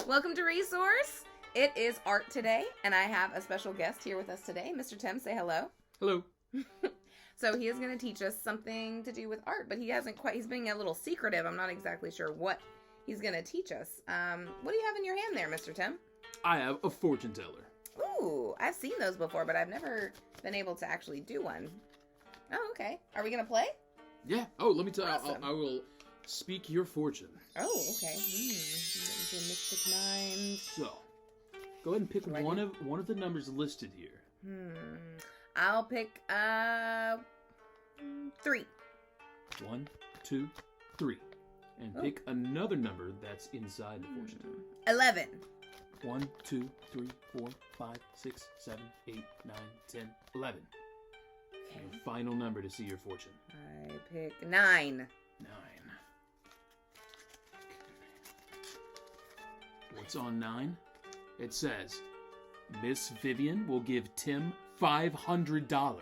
Welcome to Resource. It is art today, and I have a special guest here with us today. Mr. Tim, say hello. Hello. So he is going to teach us something to do with art, but he's being a little secretive. I'm not exactly sure what he's going to teach us. What do you have in your hand there, Mr. Tim? I have a fortune teller. Ooh, I've seen those before, but I've never been able to actually do one. Oh, okay. Are we going to play? Yeah. Oh, let me tell you. Awesome. I will speak your fortune. Oh, okay. Into Mystic Nine. So, go ahead and pick one of the numbers listed here. I'll pick 3. 1, 2, 3. And pick another number that's inside the fortune teller. 11. 1, 2, 3, 4, 5, 6, 7, 8, 9, 10, 11. Okay. Your final number to see your fortune. I pick 9. 9. What's on 9? It says, Miss Vivian will give Tim $500.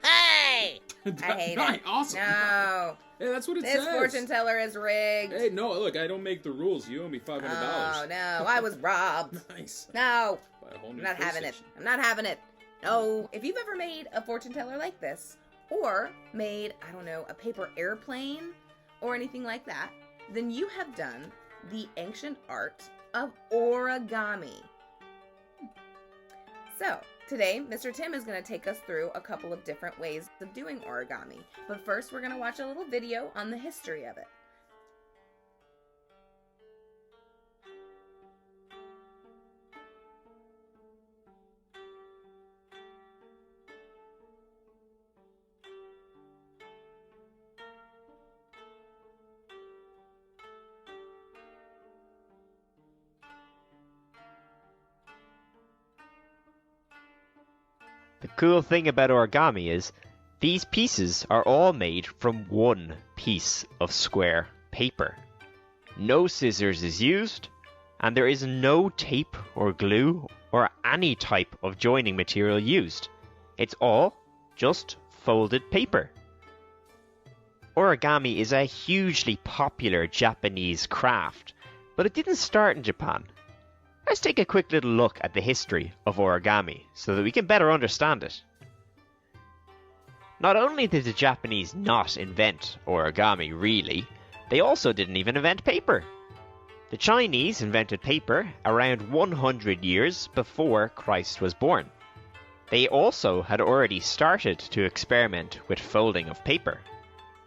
Hey! I hate it. Awesome. No. Hey, that's what it says. This fortune teller is rigged. Hey, no, look, I don't make the rules. You owe me $500. Oh, no. I was robbed. Nice. No. Buy a whole I'm new not having it. PlayStation. I'm not having it. No. If you've ever made a fortune teller like this, or made, I don't know, a paper airplane, or anything like that, then you have done the ancient art of origami. So, today, Mr. Tim is going to take us through a couple of different ways of doing origami. But first, we're going to watch a little video on the history of it. The cool thing about origami is these pieces are all made from one piece of square paper. No scissors is used, and there is no tape or glue or any type of joining material used. It's all just folded paper. Origami is a hugely popular Japanese craft, but it didn't start in Japan. Let's take a quick little look at the history of origami so that we can better understand it. Not only did the Japanese not invent origami really, they also didn't even invent paper. The Chinese invented paper around 100 years before Christ was born. They also had already started to experiment with folding of paper.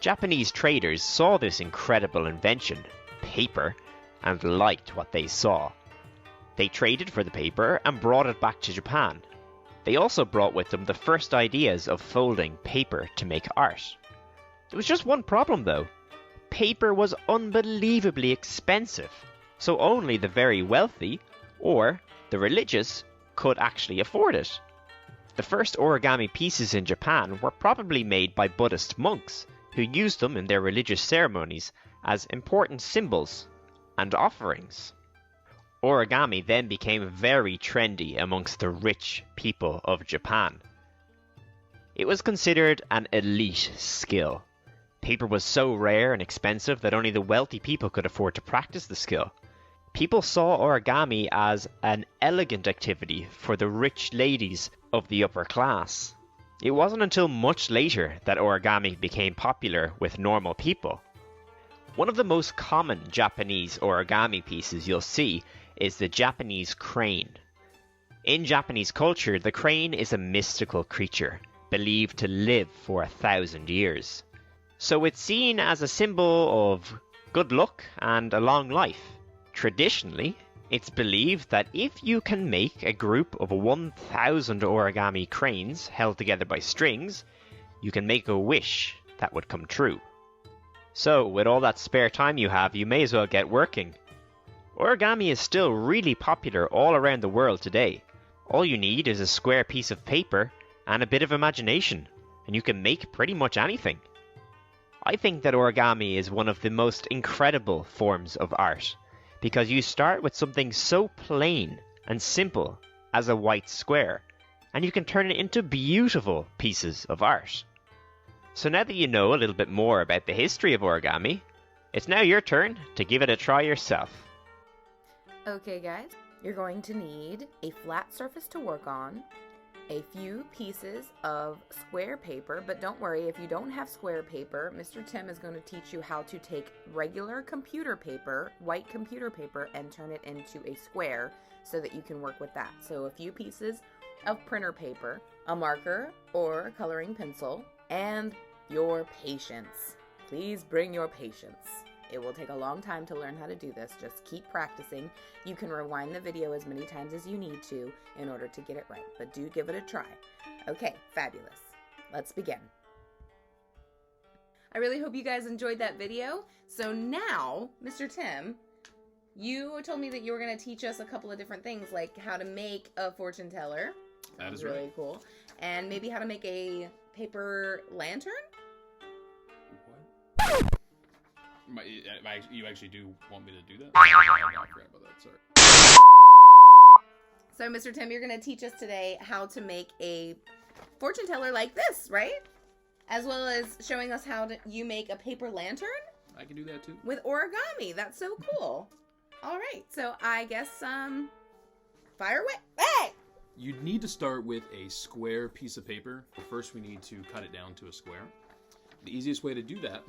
Japanese traders saw this incredible invention, paper, and liked what they saw. They traded for the paper and brought it back to Japan. They also brought with them the first ideas of folding paper to make art. There was just one problem though. Paper was unbelievably expensive, so only the very wealthy or the religious could actually afford it. The first origami pieces in Japan were probably made by Buddhist monks who used them in their religious ceremonies as important symbols and offerings. Origami then became very trendy amongst the rich people of Japan. It was considered an elite skill. Paper was so rare and expensive that only the wealthy people could afford to practice the skill. People saw origami as an elegant activity for the rich ladies of the upper class. It wasn't until much later that origami became popular with normal people. One of the most common Japanese origami pieces you'll see is the Japanese crane. In Japanese culture, the crane is a mystical creature, believed to live for 1,000 years. So it's seen as a symbol of good luck and a long life. Traditionally, it's believed that if you can make a group of 1,000 origami cranes held together by strings, you can make a wish that would come true. So, with all that spare time you have, you may as well get working. Origami is still really popular all around the world today. All you need is a square piece of paper and a bit of imagination, and you can make pretty much anything. I think that origami is one of the most incredible forms of art, because you start with something so plain and simple as a white square, and you can turn it into beautiful pieces of art. So now that you know a little bit more about the history of origami, it's now your turn to give it a try yourself. Okay guys, you're going to need a flat surface to work on, a few pieces of square paper, but don't worry, if you don't have square paper, Mr. Tim is going to teach you how to take regular computer paper, white computer paper, and turn it into a square so that you can work with that. So a few pieces of printer paper, a marker or a coloring pencil, and your patience. Please bring your patience. It will take a long time to learn how to do this. Just keep practicing. You can rewind the video as many times as you need to in order to get it right, but do give it a try. Okay, fabulous. Let's begin. I really hope you guys enjoyed that video. So now, Mr. Tim, you told me that you were going to teach us a couple of different things, like how to make a fortune teller. That is really right. cool. And maybe how to make a paper lantern? What? You actually do want me to do that? I forgot about that, sorry. So, Mr. Tim, you're going to teach us today how to make a fortune teller like this, right? As well as showing us how you make a paper lantern? I can do that too. With origami. That's so cool. All right. So, I guess, fire away. Hey! You'd need to start with a square piece of paper. First, we need to cut it down to a square. The easiest way to do that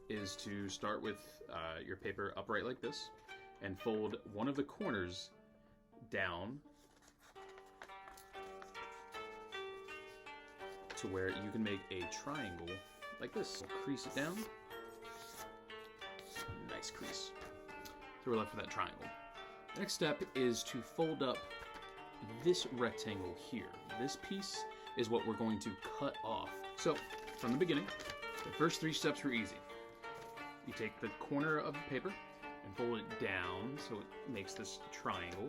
is to start with your paper upright like this and fold one of the corners down to where you can make a triangle like this. Crease it down. Nice crease. So we're left with that triangle. Next step is to fold up this rectangle here. This piece is what we're going to cut off. So from the beginning, the first 3 steps were easy. You take the corner of the paper and fold it down so it makes this triangle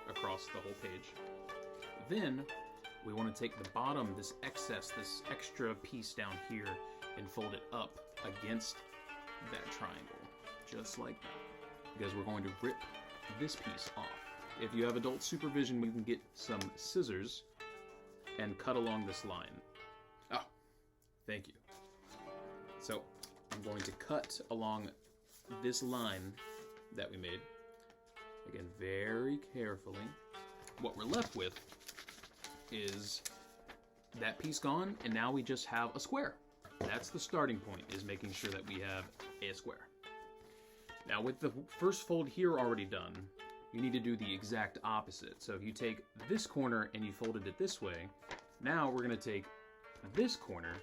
across the whole page. Then we want to take the bottom, this excess, this extra piece down here, and fold it up against that triangle, just like that. Because we're going to rip this piece off. If you have adult supervision, you can get some scissors and cut along this line. Oh, thank you. So I'm going to cut along this line that we made. Again, very carefully. What we're left with is that piece gone, and now we just have a square. That's the starting point, is making sure that we have a square. Now with the first fold here already done, you need to do the exact opposite. So if you take this corner and you folded it this way, now we're going to take this corner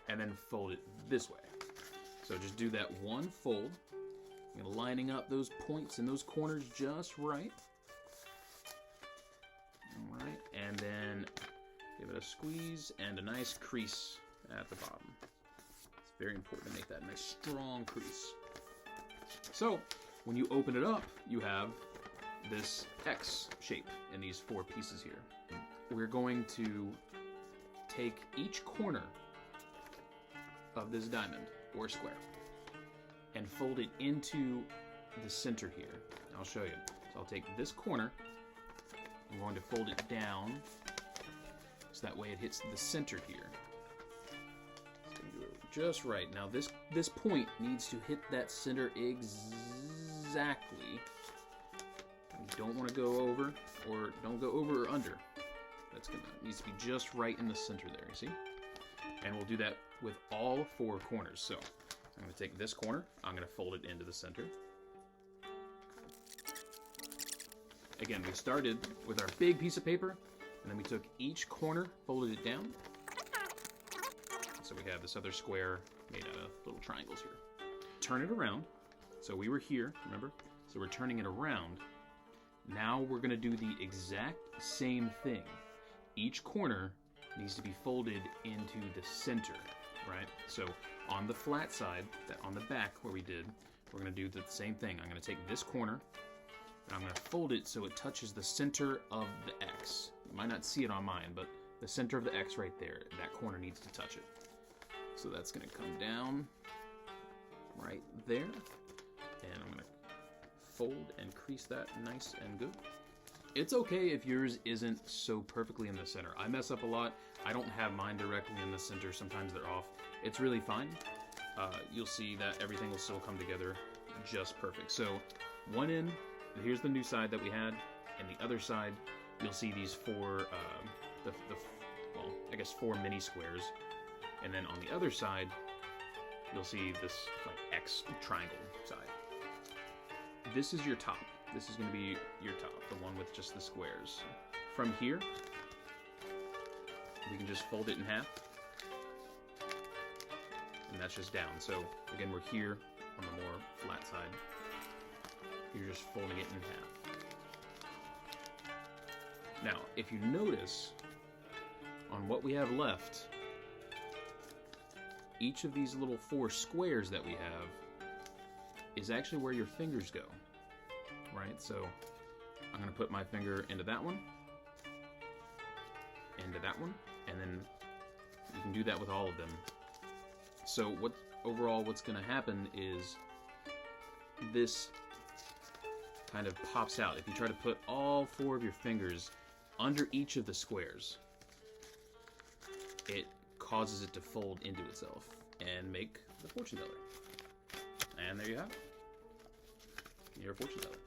and then fold it this way. So just do that one fold, lining up those points and those corners just right. All right, and then give it a squeeze and a nice crease at the bottom. It's very important to make that nice strong crease. So when you open it up, you have this X shape in these 4 pieces here. We're going to take each corner of this diamond or square and fold it into the center here. I'll show you. So I'll take this corner, I'm going to fold it down so that way it hits the center here. It's going to do it just right. Now this point needs to hit that center exactly. You don't want to go over, or don't go over or under. Needs to be just right in the center there, you see? And we'll do that with all 4 corners. So I'm going to take this corner, I'm going to fold it into the center. Again, we started with our big piece of paper, and then we took each corner, folded it down. So we have this other square made out of little triangles here. Turn it around. So we were here, remember? So we're turning it around. Now we're going to do the exact same thing. Each corner needs to be folded into the center, right? So on the flat side, on the back where we did, we're going to do the same thing. I'm going to take this corner, and I'm going to fold it so it touches the center of the X. You might not see it on mine, but the center of the X right there, that corner needs to touch it. So that's going to come down right there, and I'm going to fold and crease that nice and good. It's okay if yours isn't so perfectly in the center. I mess up a lot. I don't have mine directly in the center. Sometimes they're off. It's really fine. You'll see that everything will still come together just perfect. So one in, here's the new side that we had, and the other side, you'll see these four, well, I guess 4 mini squares, and then on the other side, you'll see this like X triangle side. This is your top. This is going to be your top, the one with just the squares. From here, we can just fold it in half, and that's just down. So again, we're here on the more flat side. You're just folding it in half. Now, if you notice, on what we have left, each of these little 4 squares that we have is actually where your fingers go, right? So I'm going to put my finger into that one, into that one, and then you can do that with all of them. So overall what's going to happen is this kind of pops out. If you try to put all 4 of your fingers under each of the squares, it causes it to fold into itself and make the fortune teller. And there you have it. You're a fortune teller.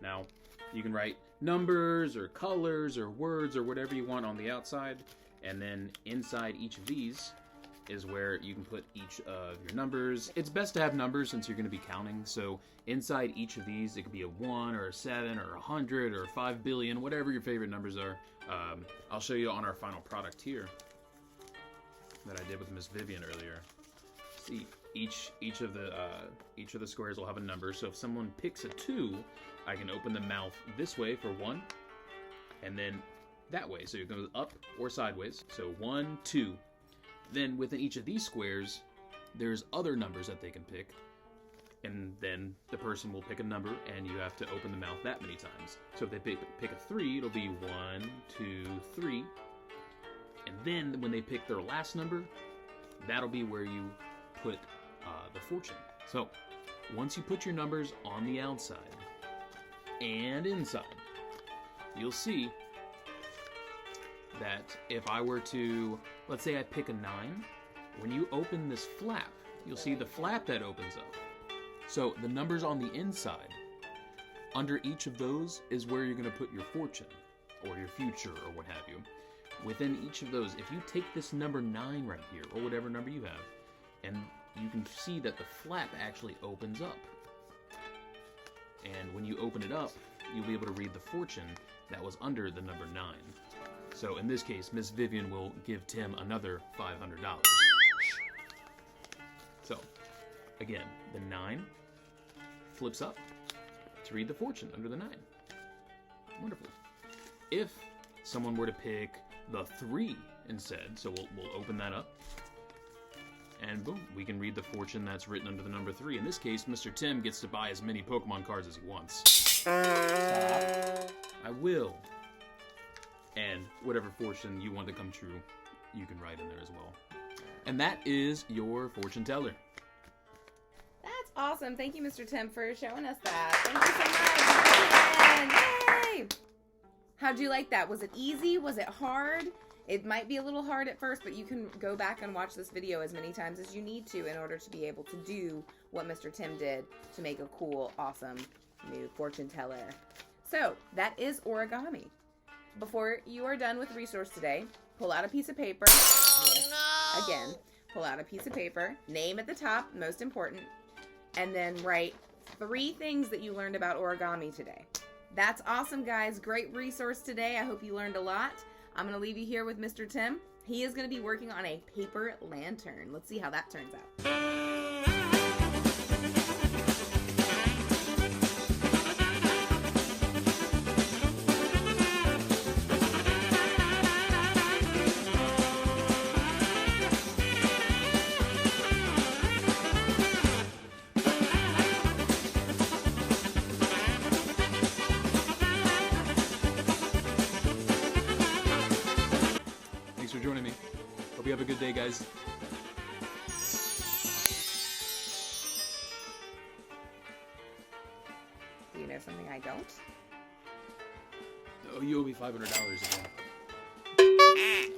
Now, you can write numbers or colors or words or whatever you want on the outside, and then inside each of these is where you can put each of your numbers. It's best to have numbers since you're going to be counting, so inside each of these, it could be a 1 or a 7 or 100 or 5 billion, whatever your favorite numbers are. I'll show you on our final product here that I did with Miss Vivian earlier. See, each of the squares will have a number, so if someone picks a 2, I can open the mouth this way for 1, and then that way, so it goes up or sideways. So 1, 2. Then within each of these squares, there's other numbers that they can pick, and then the person will pick a number, and you have to open the mouth that many times. So if they pick a 3, it'll be 1, 2, 3. And then when they pick their last number, that'll be where you put the fortune. So once you put your numbers on the outside and inside, you'll see that if I were to, let's say I pick a 9, when you open this flap, you'll see the flap that opens up. So the numbers on the inside, under each of those is where you're going to put your fortune or your future or what have you. Within each of those, if you take this number 9 right here, or whatever number you have, and you can see that the flap actually opens up. And when you open it up, you'll be able to read the fortune that was under the number 9. So in this case, Miss Vivian will give Tim another $500. So, again, the 9 flips up to read the fortune under the 9. Wonderful. If someone were to pick the 3 instead, so we'll open that up, and boom, we can read the fortune that's written under the number 3. In this case, Mr. Tim gets to buy as many Pokemon cards as he wants. Stop. I will. And whatever fortune you want to come true, you can write in there as well. And that is your fortune teller. That's awesome. Thank you, Mr. Tim, for showing us that. Thank you so much. Yay! How'd you like that? Was it easy? Was it hard? It might be a little hard at first, but you can go back and watch this video as many times as you need to in order to be able to do what Mr. Tim did to make a cool, awesome new fortune teller. So, that is origami. Before you are done with resource today, pull out a piece of paper. No! Again, pull out a piece of paper, name at the top, most important, and then write 3 things that you learned about origami today. That's awesome, guys. Great resource today. I hope you learned a lot. I'm going to leave you here with Mr. Tim. He is going to be working on a paper lantern. Let's see how that turns out. For joining me. Hope you have a good day, guys. Do you know something I don't? Oh, you owe me $500 again.